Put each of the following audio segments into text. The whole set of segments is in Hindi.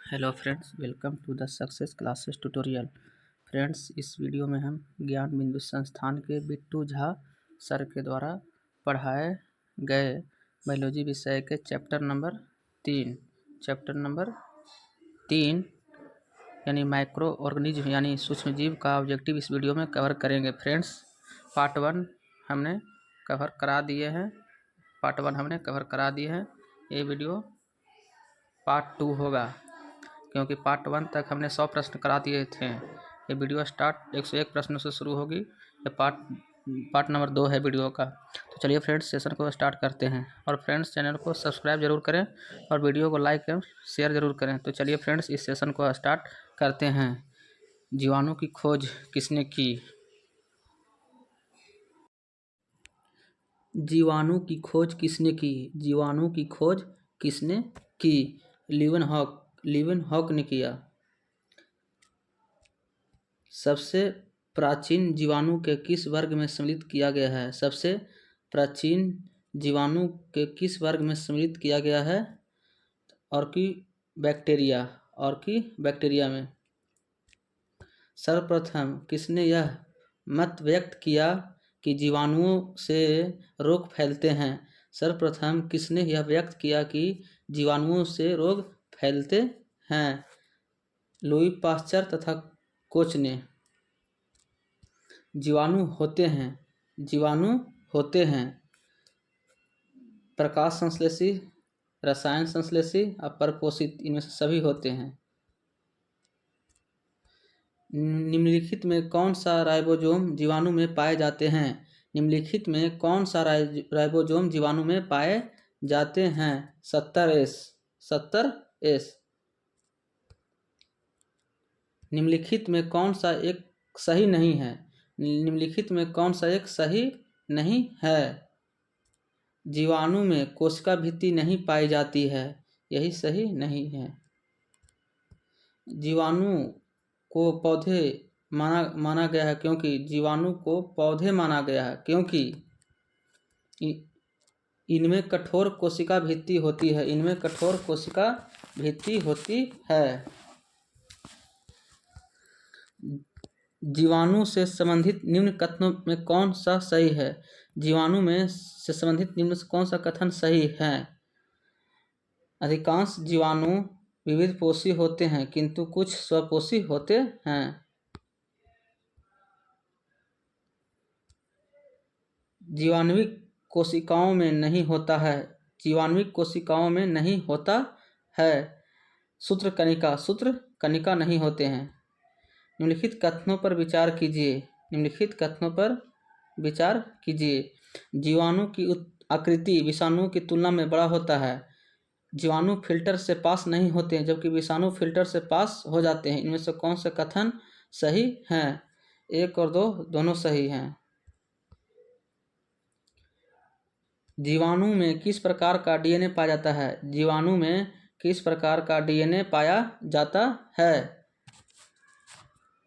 Hello friends, welcome to the success classes tutorial. Friends, इस वीडियो में हम ज्ञान बिंदु संस्थान के बिट्टू झा सर के द्वारा पढ़ाए गए बायोलॉजी विषय के चैप्टर नंबर तीन यानी माइक्रो ऑर्गेनिज्म यानी सूक्ष्म जीव का ऑब्जेक्टिव इस वीडियो में कवर करेंगे। फ्रेंड्स, पार्ट 1 हमने कवर करा दिए हैं। ये वीडियो पार्ट 2 होगा, क्योंकि पार्ट 1 तक हमने 100 प्रश्न करा दिए थे। ये वीडियो स्टार्ट 101 प्रश्नों से शुरू होगी। ये पार्ट नंबर 2 है वीडियो का। तो चलिए फ्रेंड्स, सेशन को स्टार्ट करते हैं। और फ्रेंड्स, चैनल को सब्सक्राइब जरूर करें और वीडियो को लाइक एवं शेयर जरूर करें। तो चलिए फ्रेंड्स, इस सेशन को स्टार्ट करते हैं। जीवाणु की खोज किसने की? जीवाणु की खोज किसने की? जीवाणु की खोज किसने की? लीवेनहॉक ने किया। सबसे प्राचीन जीवाणु के किस वर्ग में सम्मिलित किया गया है? सबसे प्राचीन जीवाणु के किस वर्ग में सम्मिलित किया गया है? बैक्टीरिया में। सर्वप्रथम किसने यह मत व्यक्त किया कि जीवाणुओं से रोग फैलते हैं? सर्वप्रथम किसने यह व्यक्त किया कि जीवाणुओं से रोग फैलते हैं? लुई पाश्चर तथा कोच ने। जीवाणु होते हैं प्रकाश संश्लेषी, रसायन संश्लेषी और परपोषित, इनमें से सभी होते हैं। निम्नलिखित में कौन सा राइबोसोम जीवाणु में पाए जाते हैं? निम्नलिखित में कौन सा राइबोसोम जीवाणु में पाए जाते हैं? 70S। निम्नलिखित में कौन सा एक सही नहीं है? निम्नलिखित में कौन सा एक सही नहीं है? जीवाणु में कोशिका भित्ति नहीं पाई जाती है, यही सही नहीं है। जीवाणु को पौधे माना गया है क्योंकि जीवाणु को पौधे माना गया है क्योंकि इनमें कठोर कोशिका भित्ति होती है। जीवाणु से संबंधित निम्न कथनों में कौन सा सही है? जीवाणु में से संबंधित निम्न से कौन सा कथन सही है? अधिकांश जीवाणु विविध पोषी होते हैं किंतु कुछ स्वपोषी होते हैं। जीवाणुविक कोशिकाओं में नहीं होता है। सूत्रकणिका नहीं होते हैं। निम्नलिखित कथनों पर विचार कीजिए। जीवाणु की आकृति विषाणु की तुलना में बड़ा होता है। जीवाणु फिल्टर से पास नहीं होते हैं जबकि विषाणु फिल्टर से पास हो जाते हैं। इनमें से कौन से कथन सही हैं? 1 और 2 दोनों सही हैं। जीवाणु में किस प्रकार का डीएनए पाया जाता है? जीवाणु में किस प्रकार का डीएनए पाया जाता है?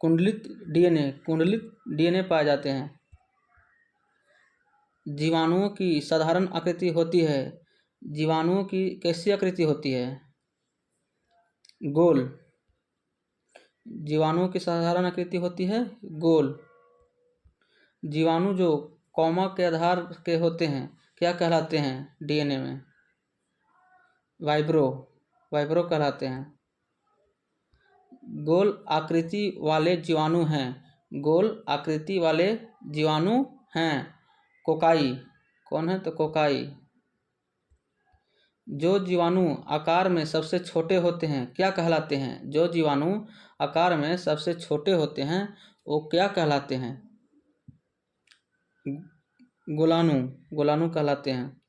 कुंडलित डीएनए पाए जाते हैं। जीवाणुओं की साधारण आकृति होती है। जीवाणुओं की कैसी आकृति होती है? गोल। जीवाणुओं की साधारण आकृति होती है गोल। जीवाणु जो कॉमा के आधार के होते हैं क्या कहलाते हैं? डीएनए में वाइब्रो कहलाते हैं। गोल आकृति वाले जीवाणु हैं। कोकाई। कौन है? तो कोकाई। जो जीवाणु आकार में सबसे छोटे होते हैं क्या कहलाते हैं? जो जीवाणु आकार में सबसे छोटे होते हैं वो क्या कहलाते हैं? गोलाणु कहलाते हैं।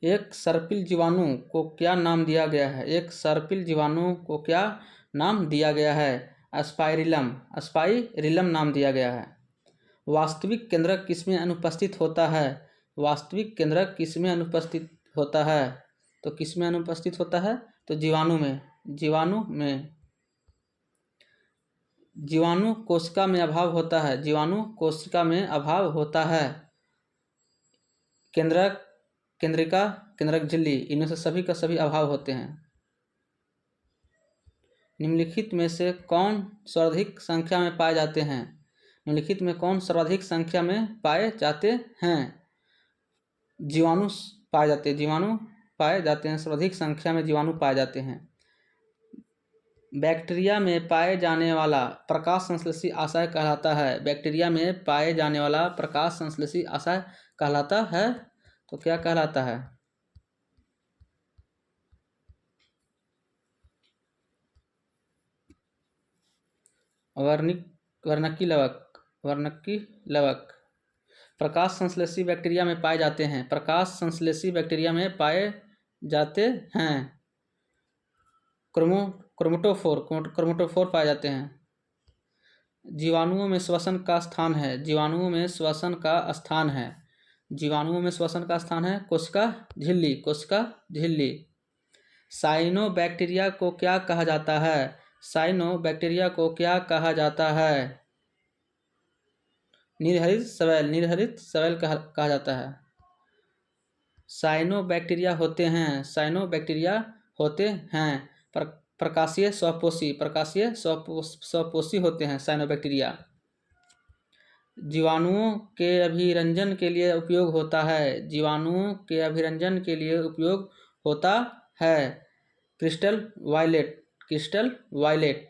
एक सर्पिल जीवाणु को क्या नाम दिया गया है? स्पाइरिलम नाम दिया गया है। वास्तविक केंद्रक किसमें अनुपस्थित होता है? वास्तविक केंद्रक किसमें अनुपस्थित होता है? तो किसमें अनुपस्थित होता है? तो जीवाणु में। जीवाणु कोशिका में अभाव होता है। केंद्रक, केंद्रिका, केंद्रक झिल्ली, इनमें से सभी का सभी अभाव होते हैं। निम्नलिखित में से कौन सर्वाधिक संख्या में पाए जाते हैं? निम्नलिखित में कौन सर्वाधिक संख्या में पाए जाते हैं? जीवाणु पाए जाते हैं, जीवाणु पाए जाते हैं, सर्वाधिक संख्या में जीवाणु पाए जाते हैं। बैक्टीरिया में पाए जाने वाला प्रकाश संश्लेषी आशय कहलाता है। बैक्टीरिया में पाए जाने वाला प्रकाश संश्लेषी आशय कहलाता है, तो क्या कहलाता है? वर्णकी लवक। वर्णकी लवक प्रकाश संश्लेषी बैक्टीरिया में पाए जाते हैं। प्रकाश संश्लेषी बैक्टीरिया में पाए जाते हैं। क्रोमेटोफोर पाए जाते हैं। जीवाणुओं में श्वसन का स्थान है। जीवाणुओं में श्वसन का स्थान है। जीवाणुओं में श्वसन का स्थान है कोशिका झिल्ली। कोशिका झिल्ली। साइनोबैक्टीरिया को क्या कहा जाता है? साइनोबैक्टीरिया को क्या कहा जाता है? निर्हरित शैवाल। निर्हरित शैवाल कहा जाता है। साइनोबैक्टीरिया होते हैं। साइनोबैक्टीरिया होते हैं प्रकाशीय स्वपोषी। प्रकाशीय स्वपोषी होते हैं साइनोबैक्टीरिया। जीवाणुओं के अभिरंजन के लिए उपयोग होता है। जीवाणुओं के अभिरंजन के लिए उपयोग होता है क्रिस्टल वायलेट। Crystal violet.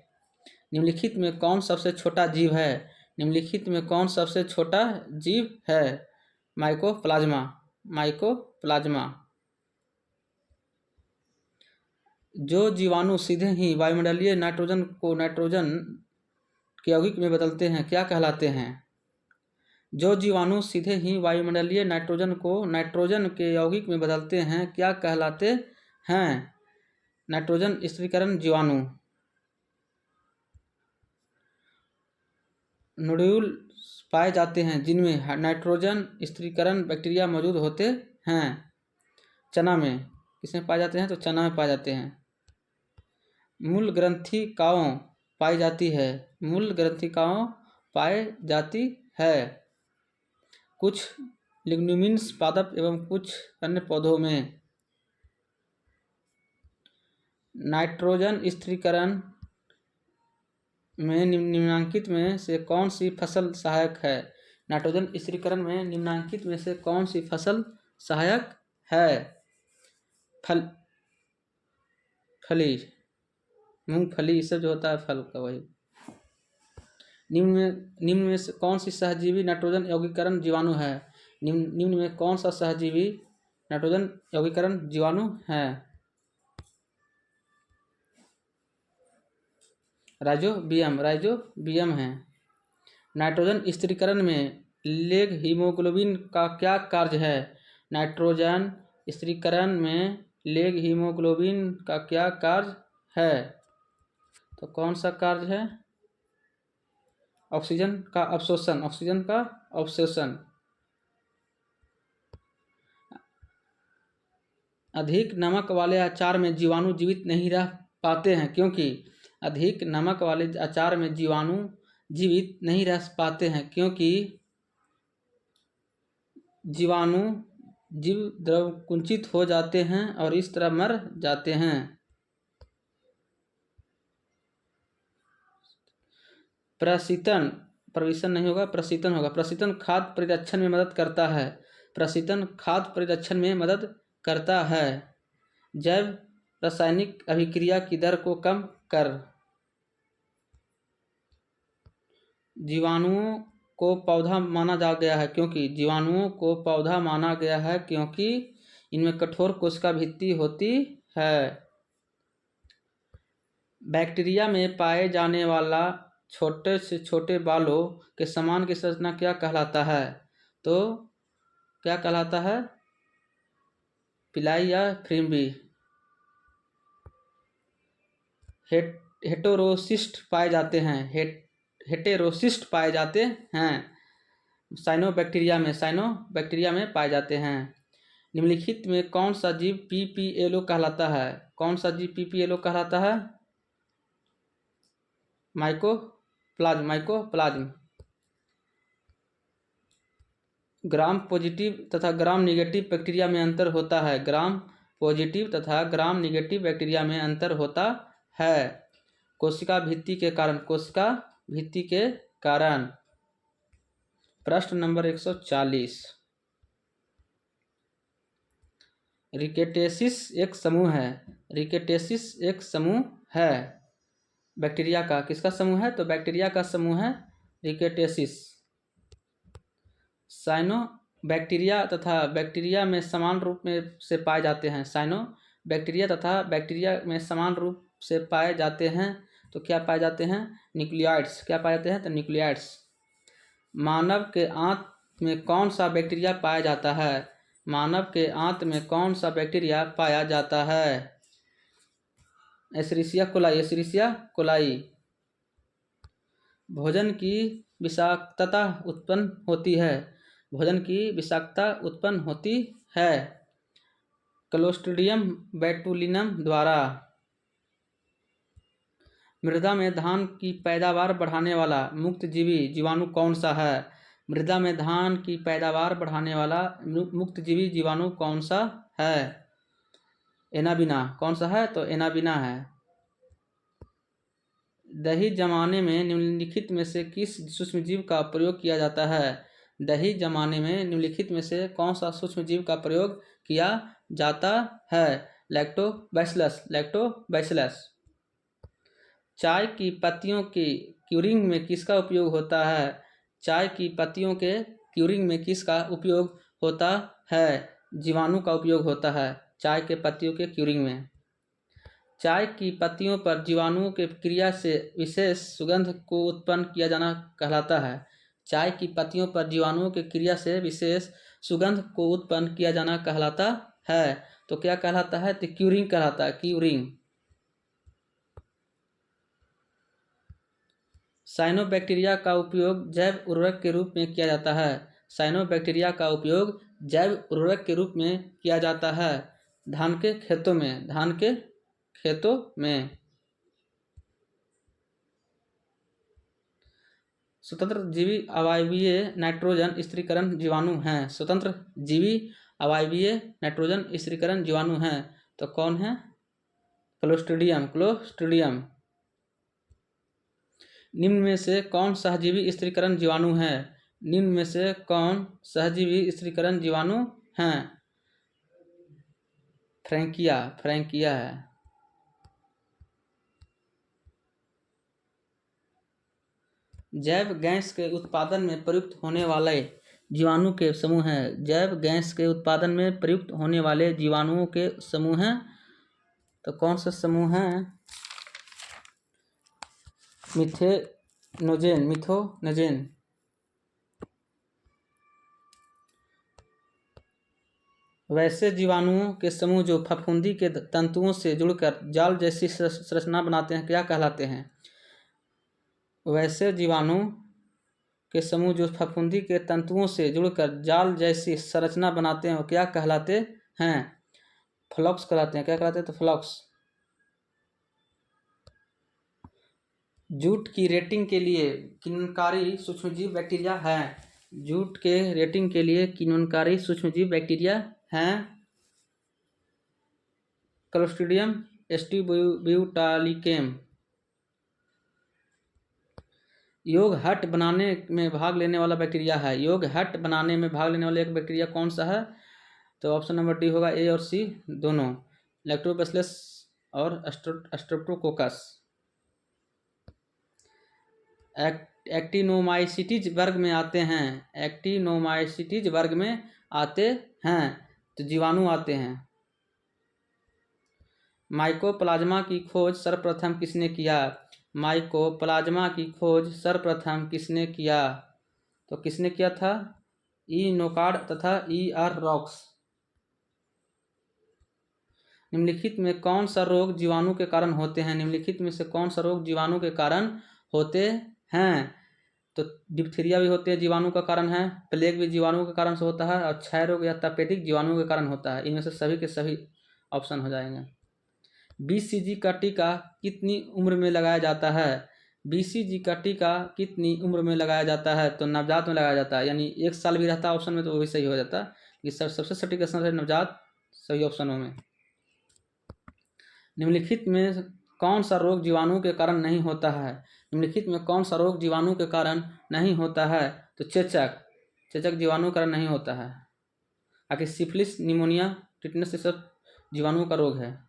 निम्नलिखित में कौन सबसे छोटा जीव है? निम्नलिखित में कौन सबसे छोटा जीव है? माइकोप्लाज्मा। माइकोप्लाज्मा। जो जीवाणु सीधे ही वायुमंडलीय नाइट्रोजन को नाइट्रोजन के यौगिक में बदलते हैं क्या कहलाते हैं? जो जीवाणु सीधे ही वायुमंडलीय नाइट्रोजन को नाइट्रोजन के यौगिक में बदलते हैं क्या कहलाते हैं? नाइट्रोजन स्थिरीकरण जीवाणु। नोड्यूल पाए जाते हैं जिनमें नाइट्रोजन स्थिरीकरण बैक्टीरिया मौजूद होते हैं। चना में किसमें पाए जाते हैं? तो चना में पाए जाते हैं। मूल ग्रंथिकाओं पाई जाती है। मूल ग्रंथिकाओं पाए जाती है कुछ लिग्नोमिन्स पादप एवं कुछ अन्य पौधों में। नाइट्रोजन स्थिरीकरण में निम्नलिखित में से कौन सी फसल सहायक है? नाइट्रोजन स्थिरीकरण में निम्नलिखित में से कौन सी फसल सहायक है? फली, मूंगफली, सब जो होता है फल का वही। निम्न में से कौन सी सहजीवी नाइट्रोजन यौगिकरण जीवाणु है? निम्न में कौन सा सहजीवी नाइट्रोजन यौगिकरण जीवाणु है? राइजोबियम है। नाइट्रोजन स्थिरीकरण में लेग हीमोग्लोबिन का क्या कार्य है? नाइट्रोजन स्थिरीकरण में लेग हीमोग्लोबिन का क्या कार्य है? तो कौन सा कार्य है? ऑक्सीजन का अवशोषण। ऑक्सीजन का अवशोषण। अधिक नमक वाले अचार में जीवाणु जीवित नहीं रह पाते हैं क्योंकि अधिक नमक वाले अचार में जीवाणु जीवित नहीं रह पाते हैं क्योंकि जीवाणु जीव द्रव कुंचित हो जाते हैं और इस तरह मर जाते हैं। प्रशीतन, प्रविशन नहीं होगा, प्रशीतन होगा। प्रशीतन खाद्य परिरक्षण में मदद करता है। प्रशीतन खाद्य परिरक्षण में मदद करता है। जैव रासायनिक अभिक्रिया की दर को कम कर। जीवाणुओं को पौधा माना जा गया है क्योंकि जीवाणुओं को पौधा माना गया है क्योंकि इनमें कठोर कोशिका भित्ति होती है। बैक्टीरिया में पाए जाने वाला छोटे से छोटे बालों के समान की संरचना क्या कहलाता है? तो क्या कहलाता है? पिलाई या फ्रिम्बी। हेटेरोसिस्ट पाए जाते हैं। हेटेरोसिस्ट पाए जाते हैं साइनोबैक्टीरिया में पाए जाते हैं। निम्नलिखित में कौन सा जीव पीपीएलओ कहलाता है? कौन सा जीव पीपीएलओ कहलाता है? माइकोप्लाज्म। ग्राम पॉजिटिव तथा ग्राम निगेटिव बैक्टीरिया में अंतर होता है। ग्राम पॉजिटिव तथा ग्राम निगेटिव बैक्टीरिया में अंतर होता है। कोशिका भित्ति के कारण, कोशिका भित्ति के कारण। प्रश्न नंबर 140। रिकेटेसिस एक समूह है, रिकेटेसिस एक समूह है बैक्टीरिया का। किसका समूह है? तो बैक्टीरिया का समूह है रिकेटेसिस। साइनो बैक्टीरिया तथा बैक्टीरिया में समान रूप में से पाए जाते हैं। साइनो बैक्टीरिया तथा बैक्टीरिया में समान रूप से पाए जाते हैं। तो क्या पाए जाते हैं? न्यूक्लियाइड्स। क्या पाए जाते हैं? तो न्यूक्लियाइड्स। मानव के आंत में कौन सा बैक्टीरिया पाया जाता है? मानव के आंत में कौन सा बैक्टीरिया पाया जाता है? Escherichia coli, Escherichia coli. भोजन की विषाक्तता उत्पन्न होती है, भोजन की विषाक्तता उत्पन्न होती है क्लोस्ट्रीडियम बोटुलिनम द्वारा। मृदा में धान की पैदावार बढ़ाने वाला मुक्तजीवी जीवाणु कौन सा है? मृदा में धान की पैदावार बढ़ाने वाला मुक्तजीवी जीवाणु कौन सा है? एनाबिना। कौन सा है? तो एनाबिना है। दही जमाने में निम्नलिखित में से किस सूक्ष्मजीव का प्रयोग किया जाता है? दही जमाने में निम्नलिखित में से कौन सा सूक्ष्मजीव का प्रयोग किया जाता है? Lactobacillus, lactobacillus. चाय की पत्तियों की क्यूरिंग में किसका उपयोग होता है? चाय की पत्तियों के क्यूरिंग में किसका उपयोग होता है? जीवाणु का उपयोग होता है चाय के पत्तियों के क्यूरिंग में। चाय की पत्तियों पर जीवाणुओं के क्रिया से विशेष सुगंध को उत्पन्न किया जाना कहलाता है। चाय की पत्तियों पर जीवाणुओं के क्रिया से विशेष सुगंध को उत्पन्न किया जाना कहलाता है। तो क्या कहलाता है? तो क्यूरिंग कहलाता है, क्यूरिंग। साइनोबैक्टीरिया का उपयोग जैव उर्वरक के रूप में किया जाता है। साइनोबैक्टीरिया का उपयोग जैव उर्वरक के रूप में किया जाता है धान के खेतों में, धान के खेतों में। स्वतंत्र जीवी अवायवीय नाइट्रोजन स्थिरीकरण जीवाणु हैं। स्वतंत्र जीवी अवायवीय नाइट्रोजन स्थिरीकरण जीवाणु हैं। तो कौन है? Clostridium, clostridium. निम्न में से कौन सहजीवी स्थिरीकरण जीवाणु है? निम्न में से कौन सहजीवी स्थिरीकरण जीवाणु हैं? फ्रैंकिया, फ्रैंकिया है। जैव गैस के उत्पादन में प्रयुक्त होने वाले जीवाणु के समूह हैं। जैव गैस के उत्पादन में प्रयुक्त होने वाले जीवाणुओं के समूह हैं। तो कौन सा समूह है? मिथेनोजेन, मिथोनोजेन। वैसे जीवाणुओं के समूह जो फफूंदी के तंतुओं से जुड़कर जाल जैसी संरचना बनाते हैं क्या कहलाते हैं? वैसे जीवाणु के समूह जो फफूंदी के तंतुओं से जुड़कर जाल जैसी संरचना बनाते हैं वो क्या कहलाते हैं? फ्लॉक्स कहलाते हैं। क्या कहलाते हैं? तो फ्लॉक्स। जूट की रेटिंग के लिए किण्वनकारी सूक्ष्मजीव बैक्टीरिया है। जूट के रेटिंग के लिए किण्वनकारी सूक्ष्मजीव बैक्टीरिया हैं क्लोस्ट्रीडियम एस्टीब्यूटालिकेम। योग हट बनाने में भाग लेने वाला बैक्टीरिया है। योग हट बनाने में भाग लेने वाला एक बैक्टीरिया कौन सा है? तो ऑप्शन नंबर डी होगा, ए और सी दोनों, लैक्टोबैसिलस और स्ट्रेप्टोकोकस। एक्टिनोमाइसीटीज वर्ग में आते हैं। एक्टिनोमाइसीटीज वर्ग में आते हैं तो जीवाणु आते हैं। माइकोप्लाज्मा की खोज सर्वप्रथम किसने किया? माइकोप्लाज्मा की खोज सर्वप्रथम किसने किया? तो किसने किया था? ई नोकार्ड तथा ई आर रॉक्स। निम्नलिखित में कौन सा रोग जीवाणु के कारण होते हैं? निम्नलिखित में से कौन सा रोग जीवाणु के कारण होते हैं? तो डिप्थीरिया भी होते हैं, जीवाणु का कारण है। प्लेग भी जीवाणु के कारण से होता है और क्षय रोग या तपेदिक जीवाणु के कारण होता है। इनमें से सभी के सभी ऑप्शन हो जाएंगे। BCG का टीका कितनी उम्र में लगाया जाता है? BCG का टीका कितनी उम्र में लगाया जाता है? तो नवजात में लगाया जाता है, यानी 1 साल भी रहता है ऑप्शन में तो वो भी सही हो जाता है। ये सबसे सटीक आंसर है नवजात, सही ऑप्शनों में। निम्नलिखित में कौन सा रोग जीवाणु के कारण नहीं होता है? निम्नलिखित में कौन सा रोग जीवाणु के कारण नहीं होता है? तो चेचक, चेचक जीवाणु के कारण नहीं होता है। आखिर सिफिलिस, निमोनिया, टिटनेस, ये सब जीवाणु का रोग है।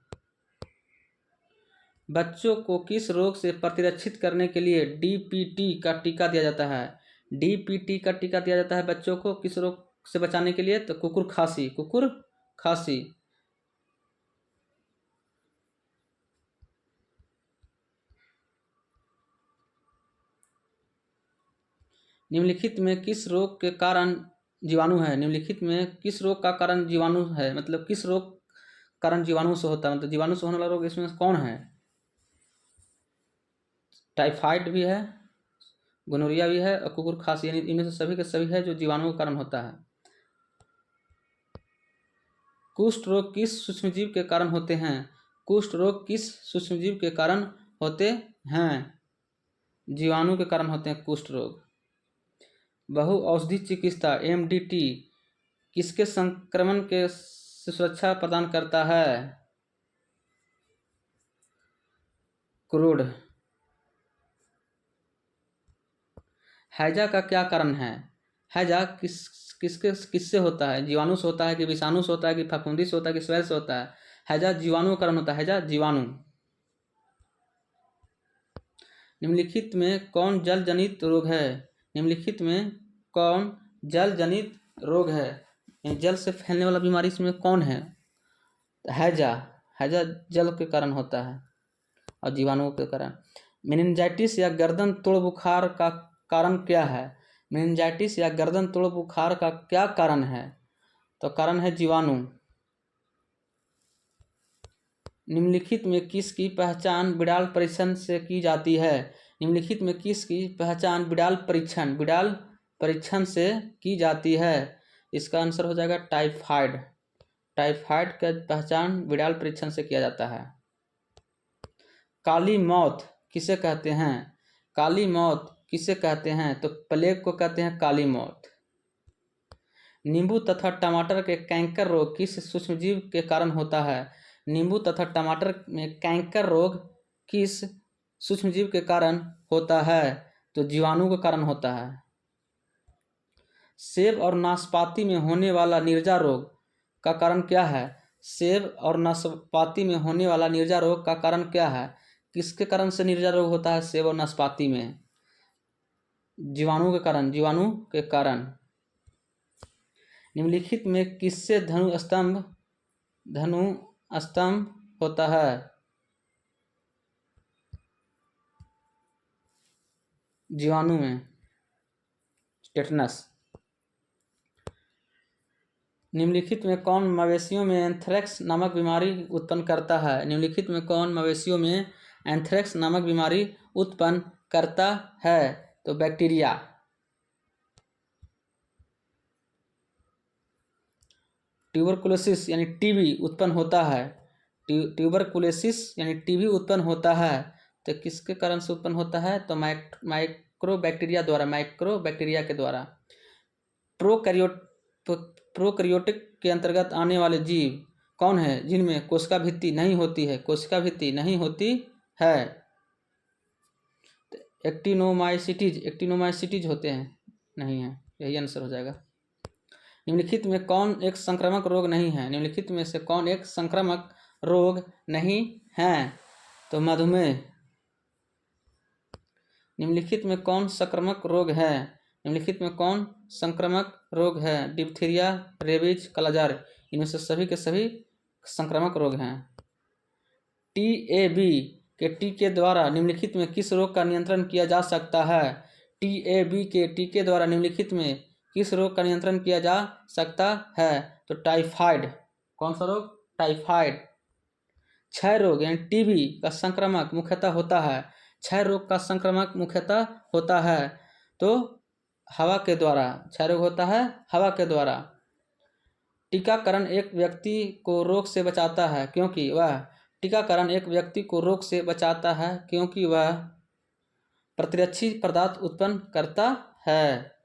बच्चों को किस रोग से प्रतिरक्षित करने के लिए डीपीटी का टीका दिया जाता है? डीपीटी का टीका दिया जाता है बच्चों को किस रोग से बचाने के लिए? तो कुकुर खांसी, कुकुर खांसी। निम्नलिखित में किस रोग के कारण जीवाणु है? निम्नलिखित में किस रोग का कारण जीवाणु है? मतलब किस रोग कारण जीवाणु से होता है, मतलब जीवाणु से होने वाला रोग इसमें कौन है? टाइफाइड भी है, गोनोरिया भी है और कुकुर खांसी, यानी इनमें से सभी के सभी है जो जीवाणु के कारण होता है। कुष्ठ रोग किस सूक्ष्मजीव के कारण होते हैं? कुष्ठ रोग किस सूक्ष्मजीव के कारण होते हैं? जीवाणु के कारण होते हैं कुष्ठ रोग। बहुऔषधि चिकित्सा एमडीटी किसके संक्रमण के से सुरक्षा प्रदान करता है? क्रूड। हैजा का क्या कारण है? हैजा किससे होता है? जीवाणु से होता है कि विषाणु से होता है कि फफूंदी से होता है कि स्वैल से होता है? हैजा जीवाणु का कारण होता है, हैजा जीवाणु। निम्नलिखित में कौन जल जनित रोग है? निम्नलिखित में कौन जल जनित रोग है? जल से फैलने वाला बीमारी इसमें कौन है? हैजा, हैजा जल के कारण होता है और जीवाणुओं के कारण। मेनिंजाइटिस या गर्दन तोड़ बुखार का कारण क्या है? मेनिंजाइटिस या गर्दन तोड़ बुखार का क्या कारण है? तो कारण है जीवाणु। निम्नलिखित में किसकी पहचान बिडाल परीक्षण से की जाती है? निम्नलिखित में किसकी पहचान बिडाल परीक्षण से की जाती है? इसका आंसर हो जाएगा टाइफाइड। टाइफाइड का पहचान बिडाल परीक्षण से किया जाता है। काली मौत किसे कहते हैं? काली मौत किसे कहते हैं? तो प्लेग को कहते हैं काली मौत। नींबू तथा टमाटर के कैंकर रोग किस सूक्ष्मजीव के कारण होता है? नींबू तथा टमाटर में कैंकर रोग किस सूक्ष्मजीव के कारण होता है? तो जीवाणु के कारण होता है। सेब और नाशपाती में होने वाला नीरजा रोग का कारण क्या है? सेब और नाशपाती में होने वाला नीरजा रोग का कारण क्या है? किसके कारण से नीरजा रोग होता है सेब और नाशपाती में? जीवाणु के कारण, जीवाणु के कारण। निम्नलिखित में किससे धनु स्तंभ होता है? जीवाणु में, टेटनस। निम्नलिखित में कौन मवेशियों में एंथ्रेक्स नामक बीमारी उत्पन्न करता है? निम्नलिखित में कौन मवेशियों में एंथ्रेक्स नामक बीमारी उत्पन्न करता है? तो बैक्टीरिया। ट्यूबरकुलोसिस यानी टीबी उत्पन्न होता है। ट्यूबरकुलोसिस यानी टीबी उत्पन्न होता है तो किसके कारण से उत्पन्न होता है? तो माइक्रोबैक्टीरिया द्वारा, माइक्रोबैक्टीरिया के द्वारा। प्रोकैरियोटिक के अंतर्गत आने वाले जीव कौन है जिनमें कोशिका भित्ति नहीं होती है? कोशिका भित्ति नहीं होती है। एक्टिनोमाइसीटीज होते हैं, नहीं है, यही आंसर हो जाएगा। निम्नलिखित में कौन एक संक्रामक रोग नहीं है? निम्नलिखित में से कौन एक संक्रामक रोग नहीं है? तो मधुमेह। निम्नलिखित में कौन संक्रामक रोग है? निम्नलिखित में कौन संक्रामक रोग है? डिप्थीरिया, रेबीज, कालाजार, इनमें से सभी के सभी संक्रामक रोग हैं। टीएबी के टीके द्वारा निम्नलिखित में किस रोग का नियंत्रण किया जा सकता है? टीएबी के टीके द्वारा निम्नलिखित में किस रोग का नियंत्रण किया जा सकता है? तो टाइफाइड। कौन सा रोग? टाइफाइड। क्षय रोग यानी टीबी का संक्रमक मुख्यतः होता है, क्षय रोग का संक्रमक मुख्यतः होता है तो हवा के द्वारा, क्षय रोग होता है हवा के द्वारा। टीकाकरण एक व्यक्ति को रोग से बचाता है क्योंकि वह टीकाकरण एक व्यक्ति को रोग से बचाता है क्योंकि वह प्रतिरक्षी पदार्थ उत्पन्न करता है।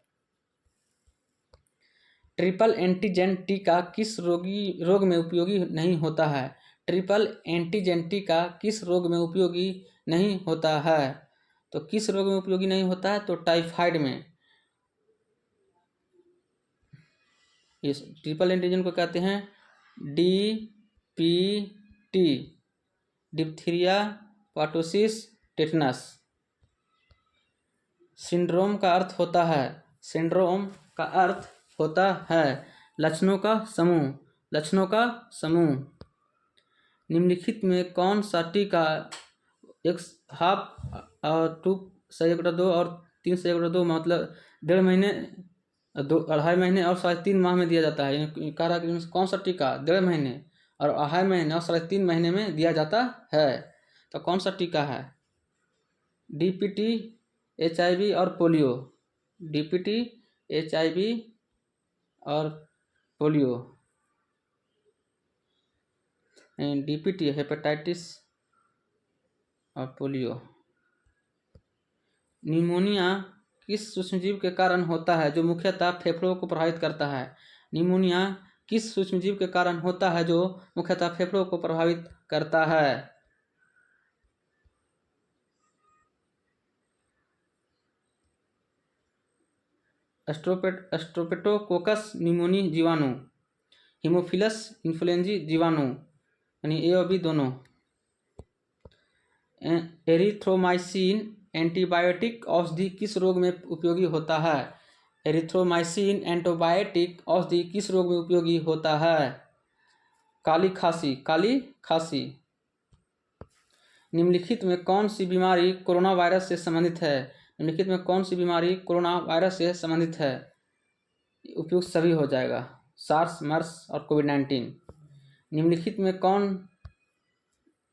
ट्रिपल एंटीजन टीका किस रोग में उपयोगी नहीं होता है? ट्रिपल एंटीजन टीका किस रोग में उपयोगी नहीं होता है? तो किस रोग में उपयोगी नहीं होता है? तो टाइफाइड में। इस ट्रिपल एंटीजन को कहते हैं DPT, डिप्थीरिया, पार्टोसिस, टेटनस। सिंड्रोम का अर्थ होता है, सिंड्रोम का अर्थ होता है लक्षणों का समूह, लक्षणों का समूह। निम्नलिखित में कौन सा टीका 1/2 और 2 और 3/2 मतलब 1.5 महीने, 2.5 महीने और 3.5 माह में दिया जाता है? कह रहा है कि कौन सा टीका 1.5 महीने और 2.5 महीने और 3.5 महीने में दिया जाता है? तो कौन सा टीका है? DPT, HIV और पोलियो। DPT, HIV और पोलियो। DPT हेपेटाइटिस और पोलियो। निमोनिया किस सूक्ष्मजीव के कारण होता है जो मुख्यतः फेफड़ों को प्रभावित करता है? निमोनिया किस सूक्ष्मजीव के कारण होता है जो मुख्यतः फेफड़ों को प्रभावित करता है? स्ट्रेप्टोकोकस निमोनी जीवाणु, हीमोफिलस इन्फ्लुएंजी जीवाणु, यानी ए और बी दोनों। एरिथ्रोमाइसिन एंटीबायोटिक औषधि किस रोग में उपयोगी होता है? एरिथ्रोमाइसिन एंटीबायोटिक औषधि किस रोग में उपयोगी होता है? काली खांसी, काली खांसी। निम्नलिखित में कौन सी बीमारी कोरोना वायरस से संबंधित है? निम्नलिखित में कौन सी बीमारी कोरोना वायरस से संबंधित है? उपयुक्त सभी हो जाएगा, सार्स, मर्स और कोविड-19। निम्नलिखित में कौन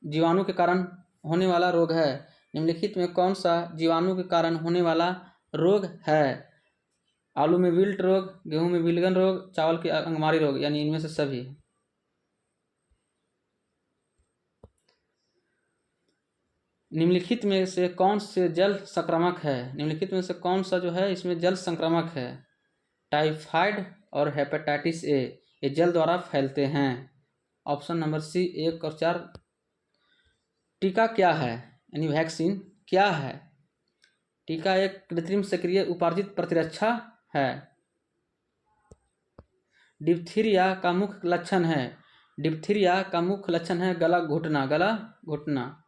जीवाणु के कारण होने वाला रोग है? निम्नलिखित में कौन सा जीवाणु के कारण होने वाला रोग है? आलू में विल्ट रोग, गेहूं में विल्गन रोग, चावल के अंगमारी रोग, यानी इनमें से सभी। निम्नलिखित में से कौन से जल संक्रामक है? निम्नलिखित में से कौन सा जो है इसमें जल संक्रामक है? टाइफाइड और हेपेटाइटिस ए, ये जल द्वारा फैलते हैं। ऑप्शन नंबर सी 1 और 4। टीका क्या है, यानी वैक्सीन क्या है? टीका एक कृत्रिम सक्रिय उपार्जित प्रतिरक्षा है। डिप्थीरिया का मुख्य लक्षण है, डिप्थीरिया का मुख्य लक्षण है गला घुटना, गला घुटना।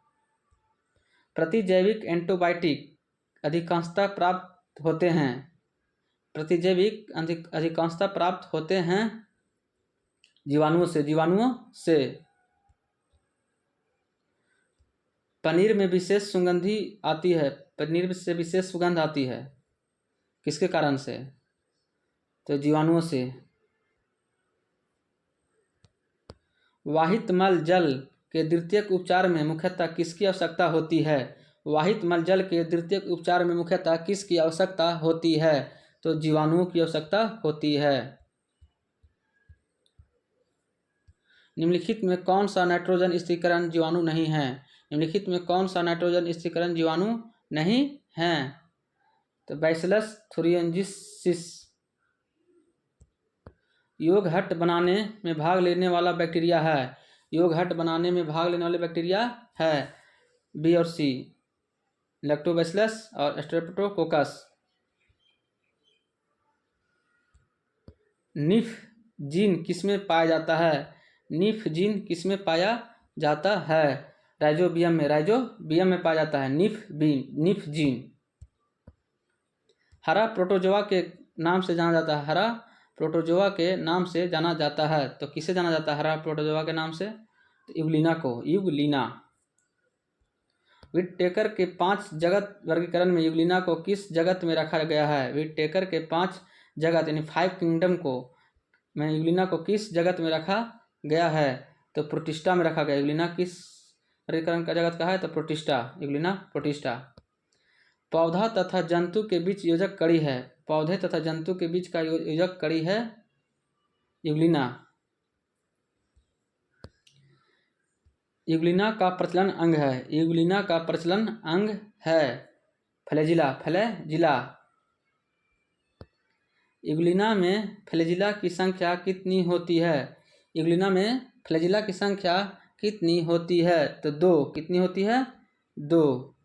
प्रतिजैविक एंटीबायोटिक अधिकांशतः प्राप्त होते हैं, प्रतिजैविक अधिकांशतः प्राप्त होते हैं जीवाणुओं से, जीवाणुओं से। पनीर में विशेष सुगंधी आती है, पनीर से विशेष सुगंध आती है, किसके कारण से? तो जीवाणुओं से। वाहित मल जल के द्वितीयक उपचार में मुख्यतः किसकी आवश्यकता होती है? वाहित मल जल के द्वितीयक उपचार में मुख्यतः किसकी आवश्यकता होती है? तो जीवाणुओं की आवश्यकता होती है। निम्नलिखित में कौन सा नाइट्रोजन स्थिरीकरण जीवाणु नहीं है? निम्नलिखित में कौन सा नाइट्रोजन स्थिरीकरण जीवाणु नहीं है? तो बैसिलस थुरिनजिसिस। योग हट बनाने में भाग लेने वाला बैक्टीरिया है, योग हट बनाने में भाग लेने वाले बैक्टीरिया है बी और सी, लैक्टोबैसिलस और स्ट्रेप्टोकोकस। निफ जीन किसमें पाया जाता है? निफ जीन किसमें पाया जाता है? राइजोबियम में, राइजोबियम में पाया जाता है निफ जीन। हरा प्रोटोजोआ के नाम से जाना जाता है, हरा प्रोटोजोआ के नाम से जाना जाता है। तो किसे जाना जाता है हरा प्रोटोजोआ के नाम से? तो यूग्लिना को, यूग्लिना। विटेकर के 5 जगत वर्गीकरण में यूग्लिना को किस जगत में रखा गया है? विटेकर के 5 जगत यानी 5 किंगडम को में यूग्लिना को किस जगत में रखा गया है? तो प्रोटिस्टा में रखा गया। यूग्लिना किस वर्गीकरण का जगत का है? तो प्रोटिस्टा, यूग्लिना प्रोटिस्टा। पौधा तथा जंतु के बीच योजक कड़ी है, पौधे तथा जंतु के बीच का योजक कड़ी है यूग्लिना। यूग्लिना का प्रचलन अंग है, यूग्लिना का प्रचलन अंग है फ्लैजिला, फ्लैजिला। यूग्लिना में फ्लैजिला की संख्या कितनी होती है? यूग्लिना में फ्लैजिला की संख्या कितनी होती है? तो 2 कितनी होती है? 2।